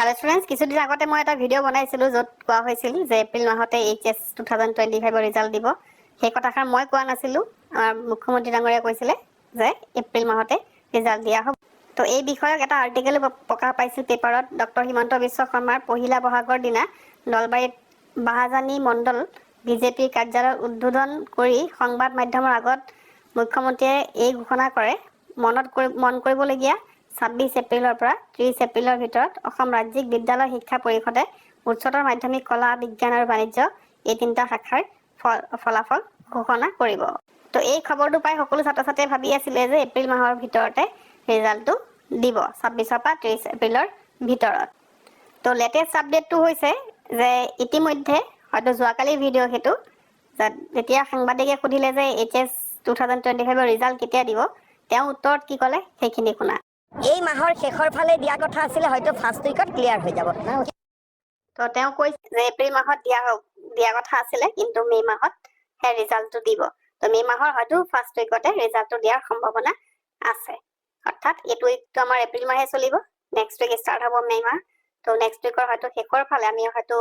আৰু ষ্টুডেণ্টছ কিছুদিন আগতে মই এটা ভিডিঅ' বনাইছিলোঁ য'ত কোৱা হৈছিল যে এপ্ৰিল মাহতে HS 2025 ৰিজাল্ট দিব। সেই কথাষাৰ মই কোৱা নাছিলোঁ, আমাৰ মুখ্যমন্ত্ৰী ডাঙৰীয়াই কৈছিলে যে এপ্ৰিল মাহতে ৰিজাল্ট দিয়া হ'ব। তো এই বিষয়ক এটা আৰ্টিকেলো প্ৰকাশ পাইছিল পেপাৰত। ডক্টৰ হিমন্ত বিশ্ব শৰ্মাৰ পহিলা বহাগৰ দিনা নলবাৰীত বাহাজানী মণ্ডল বিজেপিৰ কাৰ্যালয় উদ্বোধন কৰি সংবাদ মাধ্যমৰ আগত মুখ্যমন্ত্ৰীয়ে এই ঘোষণা কৰে। মন কৰিবলগীয়া 26 এপ্ৰিলৰ পৰা 30 এপ্ৰিলৰ ভিতৰত অসম ৰাজ্যিক বিদ্যালয় শিক্ষা পৰিষদে উচ্চতৰ মাধ্যমিক কলা বিজ্ঞান আৰু বাণিজ্য এই তিনিটা শাখাৰ ফলাফল ঘোষণা কৰিব। তো এই খবৰটো পাই সকলো ছাত্ৰ ছাত্ৰীয়ে ভাবি আছিলে যে এপ্ৰিল মাহৰ ভিতৰতে ৰিজাল্টটো দিব, 26 পৰা 30 এপ্ৰিলৰ ভিতৰত। তো লেটেষ্ট আপডেটটো হৈছে যে ইতিমধ্যে হয়তো যোৱাকালিৰ ভিডিঅ' সেইটো, যেতিয়া সাংবাদিকে সুধিলে যে HS 2025 ৰিজাল্ট কেতিয়া দিব, তেওঁ উত্তৰত কি ক'লে সেইখিনি শুনা। এই মাহৰ শেষৰ ফালে দিয়া কথা আছিলে, হয়তো ফাৰ্ষ্ট উইকত ক্লিয়াৰ হৈ যাব। তো তেওঁ কৈছে যে এপ্ৰিল মাহত দিয়া কথা আছিলে, কিন্তু মে' মাহত সেই ৰিজাল্টটো দিব। তো মে' মাহৰ হয়তো ফাৰ্ষ্ট উইকতে ৰিজাল্টটো দিয়াৰ সম্ভাৱনা আছে। অৰ্থাৎ এইটো উইকটো আমাৰ এপ্ৰিল মাহে চলিব, নেক্সট উইক ষ্টাৰ্ট হ'ব মে' মাহ। তো নেক্সট উইকৰ হয়তো শেষৰ ফালে আমি হয়তো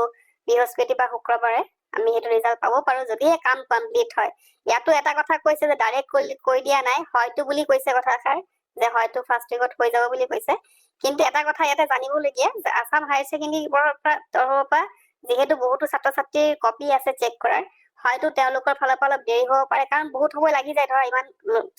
বৃহস্পতি বা শুক্ৰবাৰে আমি সেইটো ৰিজাল্ট পাব পাৰো, যদিহে কাম কমপ্লিট হয়। ইয়াতো এটা কথা কৈছে যে ডাইৰেক্ট কৈ দিয়া নাই, হয়তো বুলি কৈছে কথাষাৰ, যে হয়তো ফাৰ্ষ্ট উইকত হৈ যাব বুলি কৈছে। কিন্তু এটা কথা ইয়াতে জানিবলগীয়া যে আসাম হায়াৰ ছেকেণ্ডেৰী তৰফৰ পৰা যিহেতু বহুতো ছাত্ৰ ছাত্ৰীৰ কপি আছে চেক কৰাৰ, হয়তো তেওঁলোকৰ ফালৰ পৰা অলপ দেৰি হ'ব পাৰে, কাৰণ বহুত সময় লাগি যায় ধৰা ইমান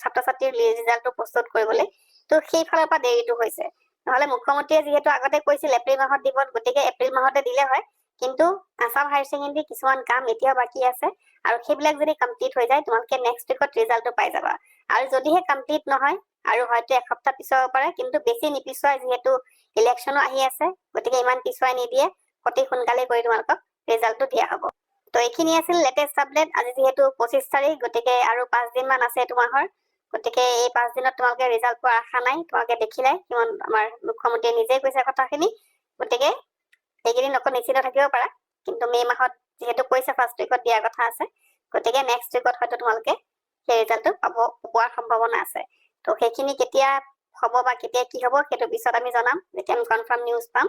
ছাত্ৰ ছাত্ৰীৰ ৰিজাল্টটো প্ৰস্তুত কৰিবলৈ। তো সেই ফালৰ পৰা দেৰিটো হৈছে। নহ'লে মুখ্যমন্ত্ৰীয়ে যিহেতু আগতে কৈছিল এপ্ৰিল মাহত দিব, গতিকে এপ্ৰিল মাহতে দিলে হয়। কিন্তু আসাম হায়াৰ ছেকেণ্ডেৰী কিছুমান কাম এতিয়াও বাকী আছে, আৰু সেইবিলাক যদি কমপ্লিট হৈ যায় তোমালোকে নেক্সট উইকত ৰিজাল্টটো পাই যাবা। আৰু যদিহে কমপ্লিট নহয় আৰু হয়তো এসপ্তাহ পিছুৱাব পাৰে, কিন্তু বেছি নিপিছুৱাই, যিহেতু ইলেকশ্যনো আহি আছে, গতিকে ইমান পিছুৱাই নিদিয়ে, অতি সোনকালে কৰি তোমালোকক ৰিজাল্টটো দিয়া হ'ব। তো এইখিনি আছিল লেটেষ্ট আপডেট। আজি যিহেতু 25 তাৰিখ, গতিকে আৰু 5 দিন মান আছে এইটো মাহৰ। গতিকে এই 5 দিনত তোমালোকে ৰিজাল্ট পোৱাৰ আশা নাই। তোমালোকে দেখিলাই কিমান আমাৰ মুখ্যমন্ত্ৰীয়ে নিজেই কৈছে কথাখিনি। গতিকে এইকেইদিন অকণ নিশ্চিত থাকিব পাৰা, কিন্তু মে' মাহত যিহেতু কৈছে ফাৰ্ষ্ট উইকত দিয়াৰ কথা আছে, গতিকে নেক্সট উইকত হয়তো তোমালোকে সেই ৰিজাল্টটো পোৱাৰ সম্ভাৱনা আছে। তো সেইখিনি কেতিয়া হ'ব বা কেতিয়া কি হ'ব সেইটো পিছত আমি জনাম, যেতিয়া আমি কনফাৰ্ম নিউজ পাম।